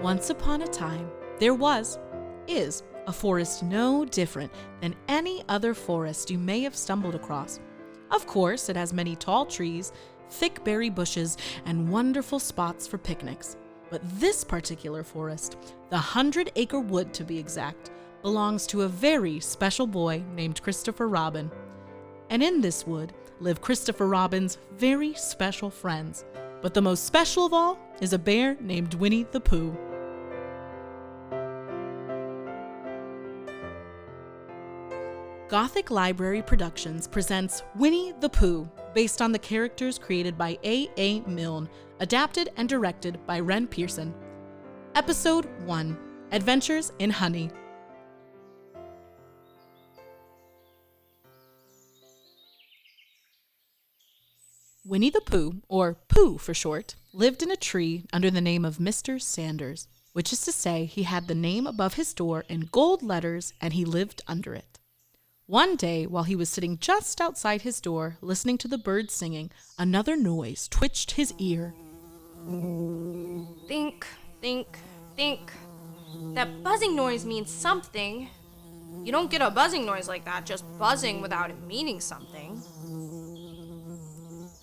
Once upon a time, there is a forest no different than any other forest you may have stumbled across. Of course, it has many tall trees, thick berry bushes, and wonderful spots for picnics. But this particular forest, the 100-acre wood to be exact, belongs to a very special boy named Christopher Robin. And in this wood live Christopher Robin's very special friends. But the most special of all is a bear named Winnie-the-Pooh. Gothic Library Productions presents Winnie-the-Pooh, based on the characters created by A. Milne, adapted and directed by Pearson. Episode 1, Adventures in Honey. Winnie-the-Pooh, or Pooh for short, lived in a tree under the name of Mr. Sanders, which is to say he had the name above his door in gold letters and he lived under it. One day, while he was sitting just outside his door, listening to the birds singing, another noise twitched his ear. Think. That buzzing noise means something. You don't get a buzzing noise like that, just buzzing without it meaning something.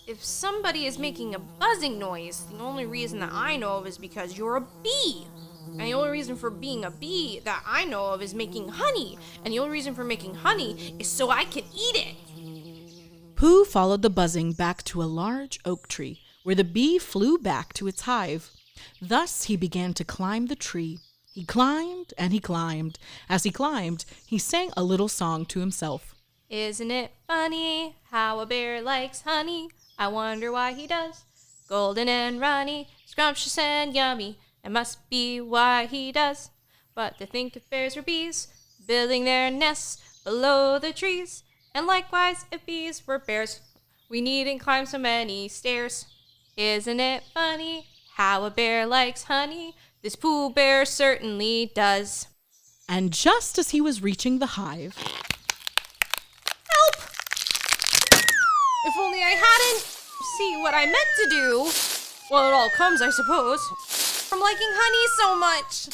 If somebody is making a buzzing noise, the only reason that I know of is because you're a bee. And the only reason for being a bee that I know of is making honey. And the only reason for making honey is so I can eat it. Pooh followed the buzzing back to a large oak tree, where the bee flew back to its hive. Thus he began to climb the tree. He climbed and he climbed. As he climbed, he sang a little song to himself. Isn't it funny how a bear likes honey? I wonder why he does. Golden and runny, scrumptious and yummy. It must be why he does. But to think if bears were bees, building their nests below the trees. And likewise, if bees were bears, we needn't climb so many stairs. Isn't it funny how a bear likes honey? This Pooh Bear certainly does. And just as he was reaching the hive... Help! If only I hadn't... See what I meant to do. Well, it all comes, I suppose, from liking honey so much.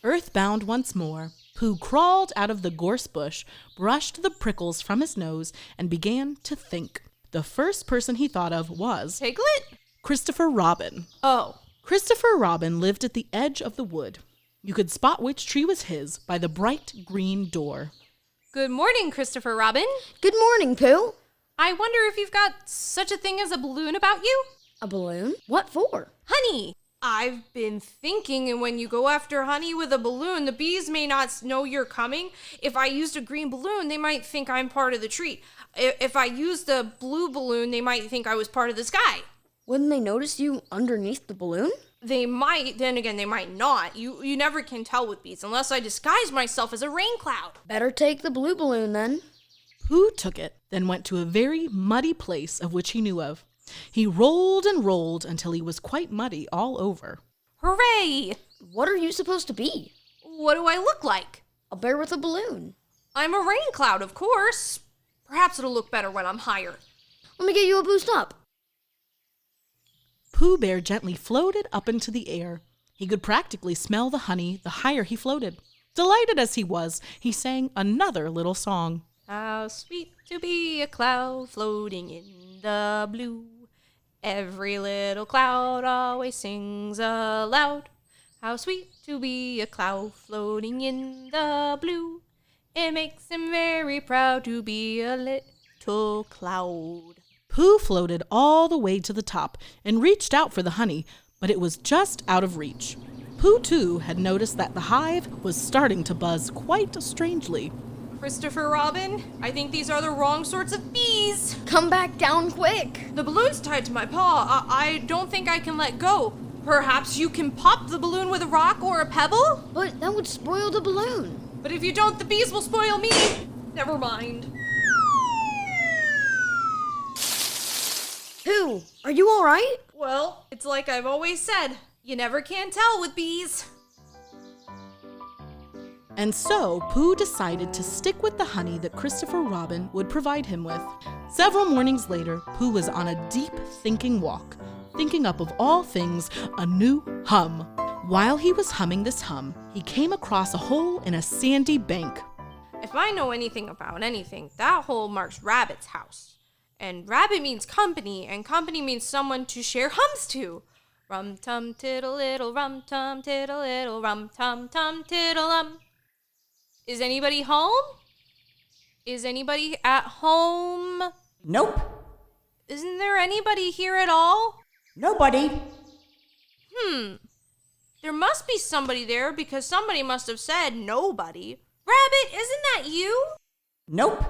Earthbound once more, Pooh crawled out of the gorse bush, brushed the prickles from his nose, and began to think. The first person he thought of was... Piglet? Christopher Robin. Oh. Christopher Robin lived at the edge of the wood. You could spot which tree was his by the bright green door. Good morning, Christopher Robin. Good morning, Pooh. I wonder if you've got such a thing as a balloon about you? A balloon? What for? Honey! I've been thinking, and when you go after honey with a balloon, the bees may not know you're coming. If I used a green balloon, they might think I'm part of the tree. If I used a blue balloon, they might think I was part of the sky. Wouldn't they notice you underneath the balloon? They might, then again, they might not. You never can tell with bees, unless I disguise myself as a rain cloud. Better take the blue balloon, then. Pooh took it, then went to a very muddy place of which he knew of. He rolled and rolled until he was quite muddy all over. Hooray! What are you supposed to be? What do I look like? A bear with a balloon. I'm a rain cloud, of course. Perhaps it'll look better when I'm higher. Let me get you a boost up. Pooh Bear gently floated up into the air. He could practically smell the honey the higher he floated. Delighted as he was, he sang another little song. How sweet to be a cloud floating in the blue. Every little cloud always sings aloud. How sweet to be a cloud floating in the blue. It makes him very proud to be a little cloud. Pooh floated all the way to the top and reached out for the honey, but it was just out of reach. Pooh, too, had noticed that the hive was starting to buzz quite strangely. Christopher Robin, I think these are the wrong sorts of bees. Come back down quick. The balloon's tied to my paw. I don't think I can let go. Perhaps you can pop the balloon with a rock or a pebble? But that would spoil the balloon. But if you don't, the bees will spoil me. Never mind. Pooh, are you all right? Well, it's like I've always said. You never can tell with bees. And so Pooh decided to stick with the honey that Christopher Robin would provide him with. Several mornings later, Pooh was on a deep thinking walk. thinking up of all things a new hum. While he was humming this hum, he came across a hole in a sandy bank. If I know anything about anything, that hole marks Rabbit's house. And rabbit means company, and company means someone to share hums to. Rum-tum tiddle-iddle, rum-tum tiddle-iddle, rum-tum-tum tiddle-um. Is anybody home? Is anybody at home? Nope. Isn't there anybody here at all? Nobody. There must be somebody there because somebody must have said nobody. Rabbit, isn't that you? Nope.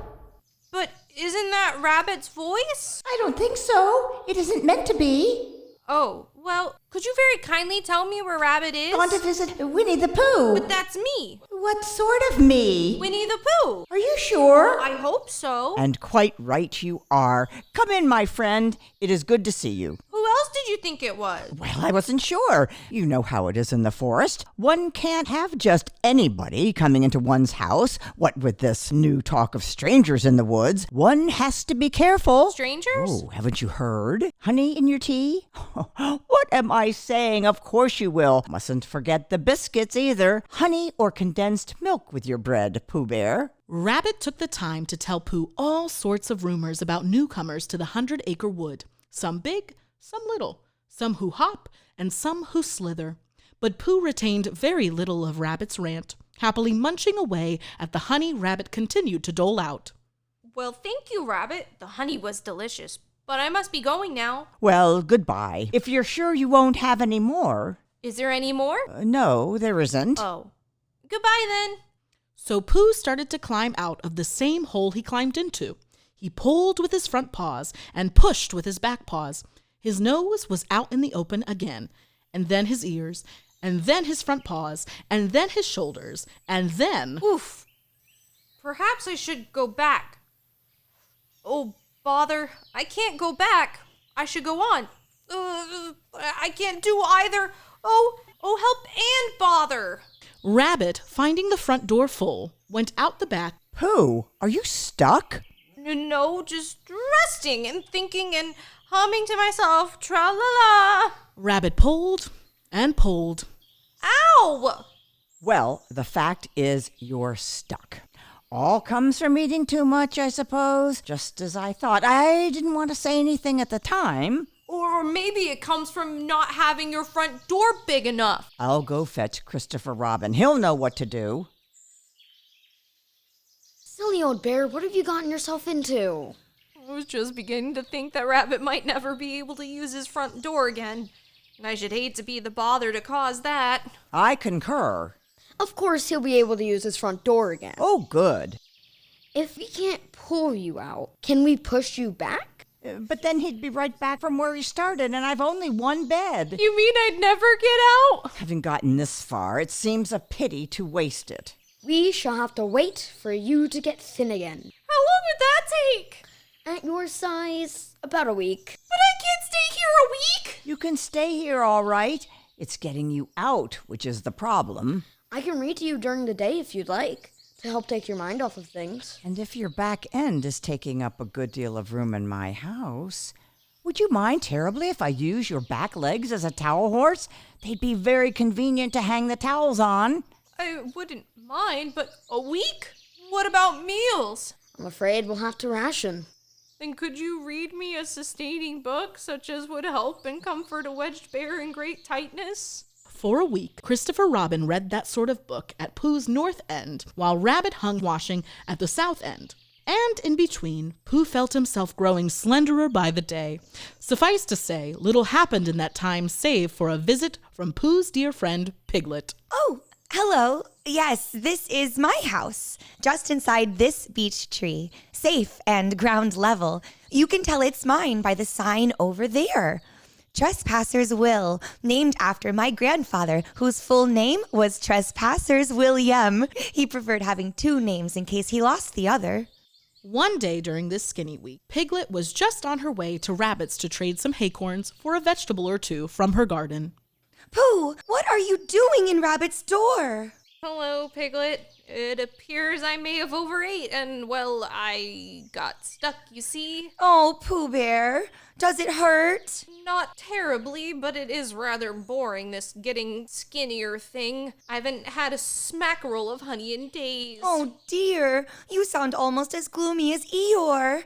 But isn't that Rabbit's voice? I don't think so. It isn't meant to be. Oh, well, could you very kindly tell me where Rabbit is? Gone to visit Winnie-the-Pooh. But that's me. What sort of me? Winnie-the-Pooh. Are you sure? I hope so. And quite right you are. Come in, my friend. It is good to see you. Who else did you think it was? Well, I wasn't sure. You know how it is in the forest. One can't have just anybody coming into one's house. What with this new talk of strangers in the woods, one has to be careful. Strangers? Oh, haven't you heard? Honey in your tea? What am I saying? Of course you will. Mustn't forget the biscuits either. Honey or condensed milk with your bread, Pooh Bear. Rabbit took the time to tell Pooh all sorts of rumors about newcomers to the 100-acre wood. Some big, some little, some who hop, and some who slither. But Pooh retained very little of Rabbit's rant, happily munching away at the honey Rabbit continued to dole out. Well, thank you, Rabbit. The honey was delicious. But I must be going now. Well, goodbye. If you're sure you won't have any more. Is there any more? No, there isn't. Oh. Goodbye, then. So Pooh started to climb out of the same hole he climbed into. He pulled with his front paws and pushed with his back paws. His nose was out in the open again, and then his ears, and then his front paws, and then his shoulders, and then... Oof. Perhaps I should go back. Oh, bother. I can't go back. I should go on. I can't do either. Oh, help and bother. Rabbit, finding the front door full, went out the back. Pooh, are you stuck? No, just resting and thinking and humming to myself, tra-la-la. Rabbit pulled and pulled. Ow! Well, the fact is you're stuck. All comes from eating too much, I suppose. Just as I thought. I didn't want to say anything at the time. Or maybe it comes from not having your front door big enough. I'll go fetch Christopher Robin. He'll know what to do. Silly old bear, what have you gotten yourself into? I was just beginning to think that Rabbit might never be able to use his front door again. And I should hate to be the bother to cause that. I concur. Of course he'll be able to use his front door again. Oh, good. If we can't pull you out, can we push you back? But then he'd be right back from where he started, and I've only one bed. You mean I'd never get out? Having gotten this far, it seems a pity to waste it. We shall have to wait for you to get thin again. How long would that take? At your size, about a week. But I can't stay here a week. You can stay here, all right. It's getting you out, which is the problem. I can read to you during the day if you'd like, to help take your mind off of things. And if your back end is taking up a good deal of room in my house, would you mind terribly if I use your back legs as a towel horse? They'd be very convenient to hang the towels on. I wouldn't mind, but a week? What about meals? I'm afraid we'll have to ration. Then could you read me a sustaining book, such as would help and comfort a wedged bear in great tightness? For a week, Christopher Robin read that sort of book at Pooh's north end, while Rabbit hung washing at the south end. And in between, Pooh felt himself growing slenderer by the day. Suffice to say, little happened in that time save for a visit from Pooh's dear friend, Piglet. Oh, hello. Yes, this is my house, just inside this beech tree, safe and ground level. You can tell it's mine by the sign over there. Trespassers Will, named after my grandfather, whose full name was Trespassers William. He preferred having two names in case he lost the other. One day during this skinny week, Piglet was just on her way to Rabbit's to trade some acorns for a vegetable or two from her garden. Pooh, what are you doing in Rabbit's door? Hello, Piglet. It appears I may have overate and, well, I got stuck, you see? Oh, Pooh Bear, does it hurt? Not terribly, but it is rather boring, this getting skinnier thing. I haven't had a smackerel of honey in days. Oh dear, you sound almost as gloomy as Eeyore.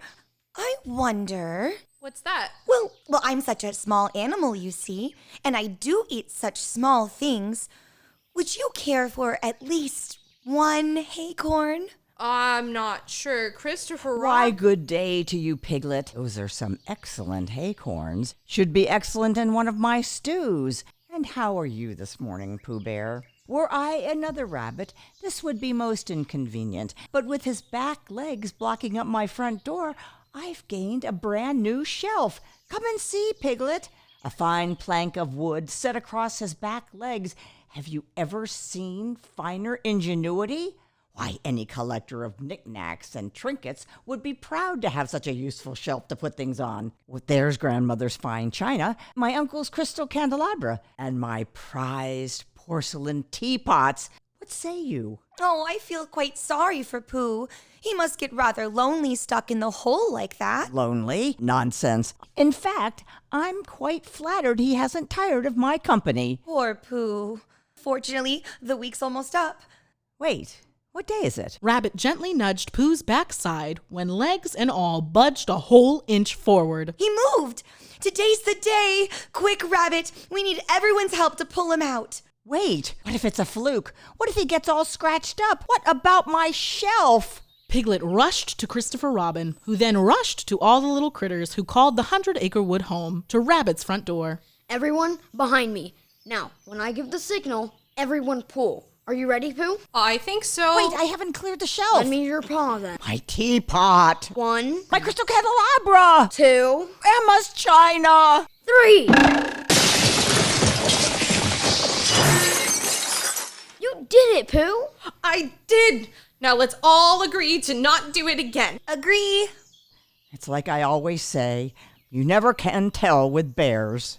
I wonder... What's that? Well, I'm such a small animal, you see, and I do eat such small things. Would you care for at least one haycorn? I'm not sure. Christopher Why, Rob... good day to you, Piglet. Those are some excellent haycorns. Should be excellent in one of my stews. And how are you this morning, Pooh Bear? Were I another rabbit, this would be most inconvenient. But with his back legs blocking up my front door, I've gained a brand new shelf. Come and see, Piglet. A fine plank of wood set across his back legs. Have you ever seen finer ingenuity? Why, any collector of knickknacks and trinkets would be proud to have such a useful shelf to put things on. There's grandmother's fine china, my uncle's crystal candelabra, and my prized porcelain teapots. What say you? Oh, I feel quite sorry for Pooh. He must get rather lonely stuck in the hole like that. Lonely? Nonsense. In fact, I'm quite flattered he hasn't tired of my company. Poor Pooh. Fortunately, the week's almost up. Wait, what day is it? Rabbit gently nudged Pooh's backside when legs and all budged a whole inch forward. He moved! Today's the day! Quick, Rabbit! We need everyone's help to pull him out. Wait, what if it's a fluke? What if he gets all scratched up? What about my shelf? Piglet rushed to Christopher Robin, who then rushed to all the little critters who called the 100-acre wood home to Rabbit's front door. Everyone behind me. Now, when I give the signal, everyone pull. Are you ready, Pooh? I think so. Wait, I haven't cleared the shelf. Lend me your paw then. My teapot. 1, My crystal candelabra. 2, Emma's china. 3. You did it, Pooh. I did! Now let's all agree to not do it again. Agree? It's like I always say, you never can tell with bears.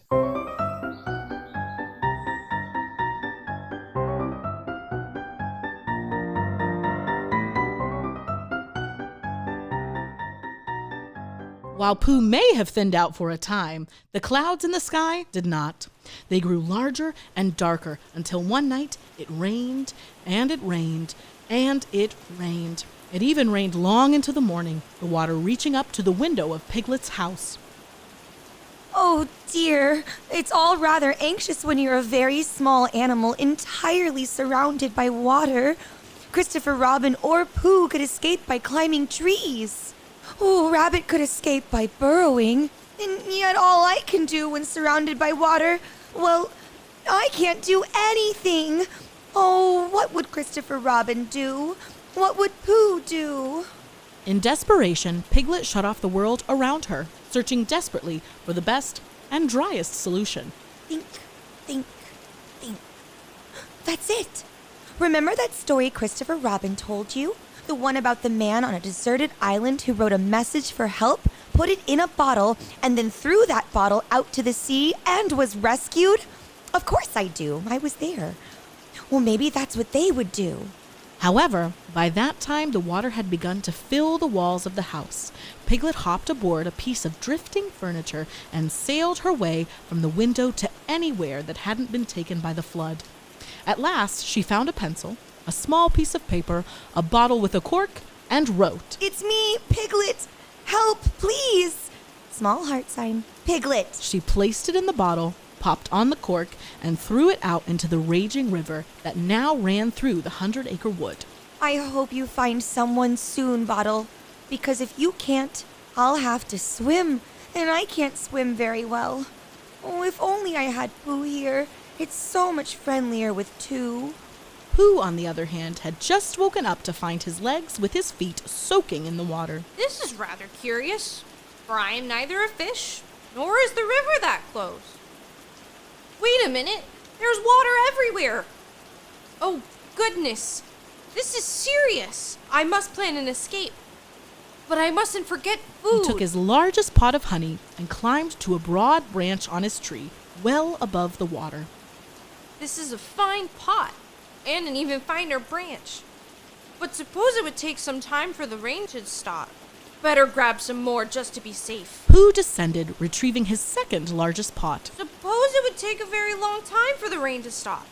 While Pooh may have thinned out for a time, the clouds in the sky did not. They grew larger and darker until one night it rained, and it rained, and it rained. It even rained long into the morning, the water reaching up to the window of Piglet's house. Oh dear, it's all rather anxious when you're a very small animal entirely surrounded by water. Christopher Robin or Pooh could escape by climbing trees. Oh, Rabbit could escape by burrowing. And yet all I can do when surrounded by water, well, I can't do anything. Oh, what would Christopher Robin do? What would Pooh do? In desperation, Piglet shut off the world around her, searching desperately for the best and driest solution. Think, think, think. That's it. Remember that story Christopher Robin told you? The one about the man on a deserted island who wrote a message for help, put it in a bottle, and then threw that bottle out to the sea and was rescued? Of course I do. I was there. Well, maybe that's what they would do. However, by that time the water had begun to fill the walls of the house. Piglet hopped aboard a piece of drifting furniture and sailed her way from the window to anywhere that hadn't been taken by the flood. At last she found a pencil, a small piece of paper, a bottle with a cork, and wrote, It's me, Piglet. Help, please. Small heart sign. Piglet. She placed it in the bottle, popped on the cork, and threw it out into the raging river that now ran through the 100-acre wood. I hope you find someone soon, Bottle, because if you can't, I'll have to swim, and I can't swim very well. Oh, if only I had Pooh here. It's so much friendlier with two. Pooh, on the other hand, had just woken up to find his legs with his feet soaking in the water. This is rather curious, for I am neither a fish, nor is the river that close. Wait a minute, there's water everywhere. Oh, goodness, this is serious. I must plan an escape, but I mustn't forget food. He took his largest pot of honey and climbed to a broad branch on his tree, well above the water. This is a fine pot, and an even finer branch. But suppose it would take some time for the rain to stop. Better grab some more just to be safe. Pooh descended, retrieving his second largest pot. Suppose it would take a very long time for the rain to stop.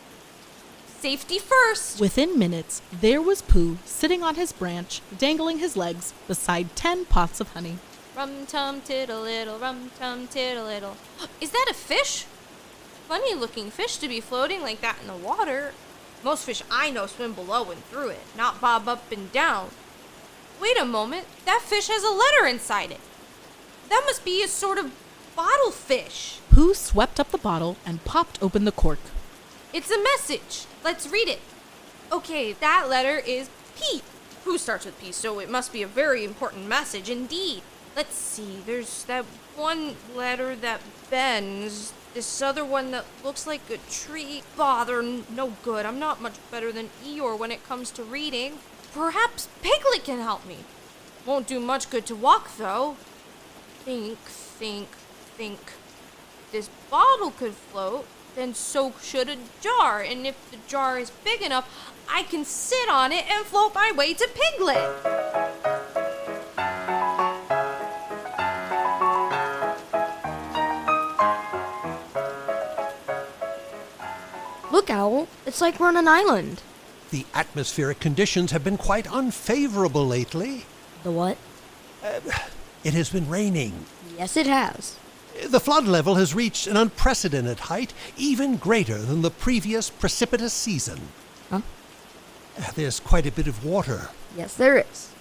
Safety first. Within minutes, there was Pooh sitting on his branch, dangling his legs beside 10 pots of honey. Rum-tum-tiddle-iddle, rum-tum-tiddle-iddle. Is that a fish? Funny looking fish to be floating like that in the water. Most fish I know swim below and through it, not bob up and down. Wait a moment, that fish has a letter inside it. That must be a sort of bottle fish. Pooh swept up the bottle and popped open the cork. It's a message. Let's read it. Okay, that letter is P. Pooh starts with P, so it must be a very important message indeed. Let's see, there's that one letter that bends. This other one that looks like a tree. Bother, no good. I'm not much better than Eeyore when it comes to reading. Perhaps Piglet can help me. Won't do much good to walk, though. Think. This bottle could float, then so should a jar. And if the jar is big enough, I can sit on it and float my way to Piglet. Look, Owl, it's like we're on an island. The atmospheric conditions have been quite unfavorable lately. The what? It has been raining. Yes, it has. The flood level has reached an unprecedented height, even greater than the previous precipitous season. Huh? There's quite a bit of water. Yes, there is.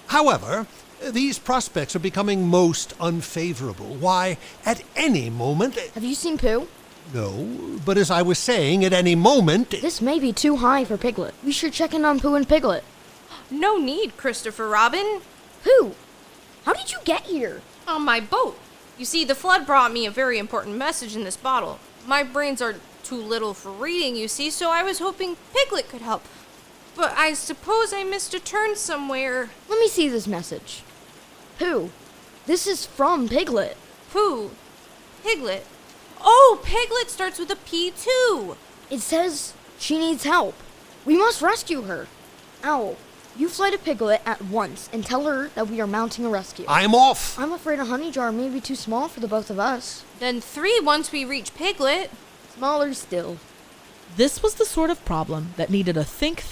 However, these prospects are becoming most unfavorable. Why, at any moment... Have you seen Pooh? No, but as I was saying, at any moment... This may be too high for Piglet. We should check in on Pooh and Piglet. No need, Christopher Robin. Pooh, how did you get here? On my boat. You see, the flood brought me a very important message in this bottle. My brains are too little for reading, you see, so I was hoping Piglet could help. But I suppose I missed a turn somewhere. Let me see this message. Pooh, this is from Piglet. Pooh. Piglet. Oh, Piglet starts with a P too. It says she needs help. We must rescue her. Owl, you fly to Piglet at once and tell her that we are mounting a rescue. I'm off! I'm afraid a honey jar may be too small for the both of us. Then 3 once we reach Piglet. Smaller still. This was the sort of problem that needed a think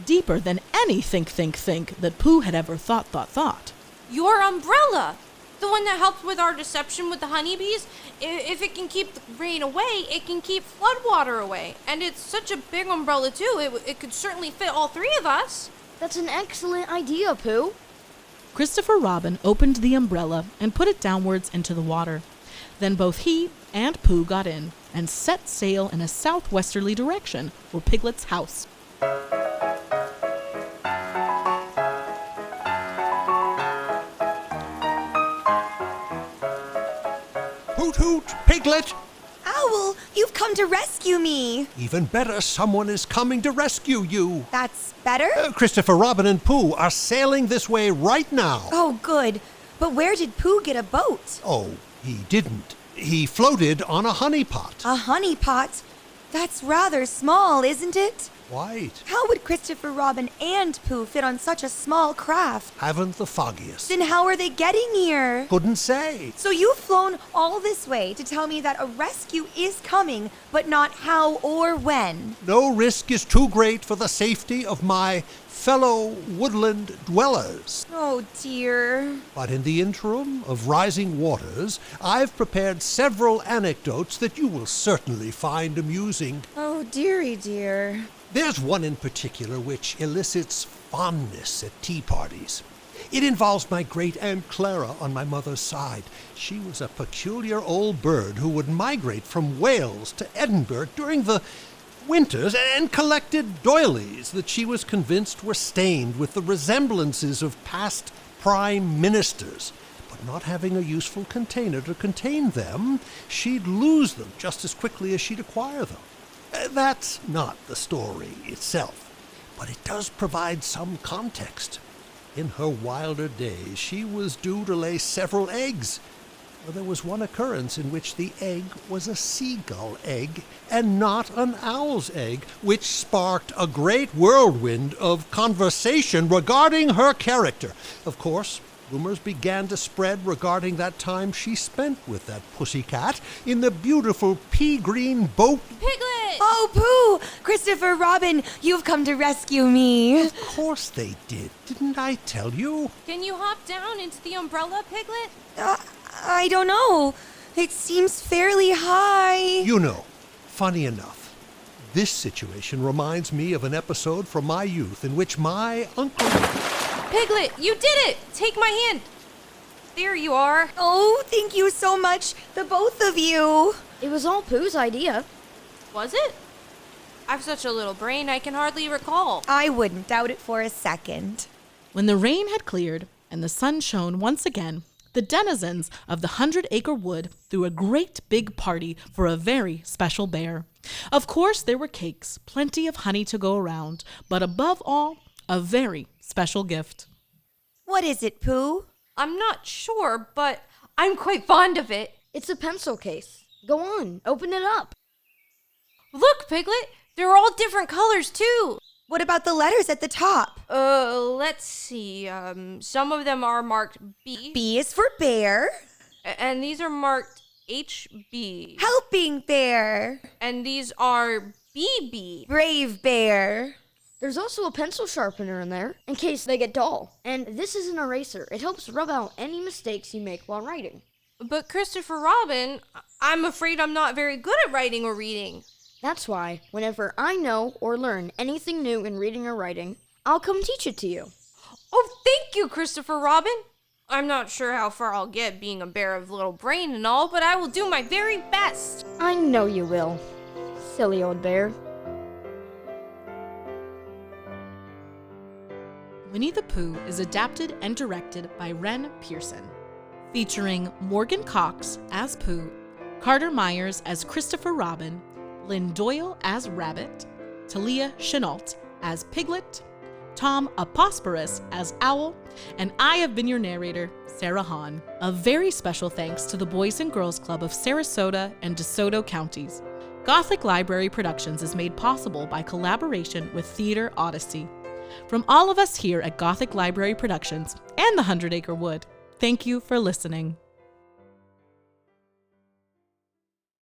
deeper than any think that Pooh had ever thought. Your umbrella. The one that helped with our deception with the honeybees. If it can keep the rain away, it can keep floodwater away. And it's such a big umbrella, too. It could certainly fit all 3 of us. That's an excellent idea, Pooh. Christopher Robin opened the umbrella and put it downwards into the water. Then both he and Pooh got in and set sail in a southwesterly direction for Piglet's house. Hoot hoot, Piglet! Owl, you've come to rescue me. Even better, someone is coming to rescue you. That's better? Christopher Robin and Pooh are sailing this way right now. Oh, good. But where did Pooh get a boat? Oh, he didn't. He floated on a honey pot. A honey pot? That's rather small, isn't it? Quite. How would Christopher Robin and Pooh fit on such a small craft? Haven't the foggiest. Then how are they getting here? Couldn't say. So you've flown all this way to tell me that a rescue is coming, but not how or when. No risk is too great for the safety of my fellow woodland dwellers. Oh, dear. But in the interim of rising waters, I've prepared several anecdotes that you will certainly find amusing. Oh, dearie dear. There's one in particular which elicits fondness at tea parties. It involves my great-aunt Clara on my mother's side. She was a peculiar old bird who would migrate from Wales to Edinburgh during the winters and collected doilies that she was convinced were stained with the resemblances of past prime ministers. But not having a useful container to contain them, she'd lose them just as quickly as she'd acquire them. That's not the story itself, but it does provide some context. In her wilder days, she was due to lay several eggs. There was one occurrence in which the egg was a seagull egg and not an owl's egg, which sparked a great whirlwind of conversation regarding her character. Of course, rumors began to spread regarding that time she spent with that pussycat in the beautiful pea-green boat. Piglet! Oh, Pooh! Christopher Robin, you've come to rescue me. Of course they did. Didn't I tell you? Can you hop down into the umbrella, Piglet? I don't know. It seems fairly high. You know, funny enough, this situation reminds me of an episode from my youth in which my uncle... Piglet, you did it! Take my hand. There you are. Oh, thank you so much, the both of you. It was all Pooh's idea. Was it? I've such a little brain I can hardly recall. I wouldn't doubt it for a second. When the rain had cleared and the sun shone once again, the denizens of the 100-acre wood threw a great big party for a very special bear. Of course, there were cakes, plenty of honey to go around, but above all, a very special gift. What is it, Pooh? I'm not sure, but I'm quite fond of it. It's a pencil case. Go on, open it up. Look, Piglet, they're all different colors, too. What about the letters at the top? Let's see. Some of them are marked B. B is for bear. And these are marked HB. Helping bear. And these are BB. Brave bear. There's also a pencil sharpener in there, in case they get dull. And this is an eraser. It helps rub out any mistakes you make while writing. But Christopher Robin, I'm afraid I'm not very good at writing or reading. That's why, whenever I know or learn anything new in reading or writing, I'll come teach it to you. Oh, thank you, Christopher Robin. I'm not sure how far I'll get being a bear of little brain and all, but I will do my very best. I know you will. Silly old bear. Winnie-the-Pooh is adapted and directed by Pearson, featuring Morgan Cox as Pooh, Carter Meyers as Christopher Robin, Lynne Doyle as Rabbit, Tahlia Chinault as Piglet, Tom Aposporos as Owl, and I have been your narrator, Sarah Haun. A very special thanks to the Boys and Girls Club of Sarasota and DeSoto counties. Gothic Library Productions is made possible by collaboration with Theater Odyssey. From all of us here at Gothic Library Productions and the 100-Acre Wood, thank you for listening.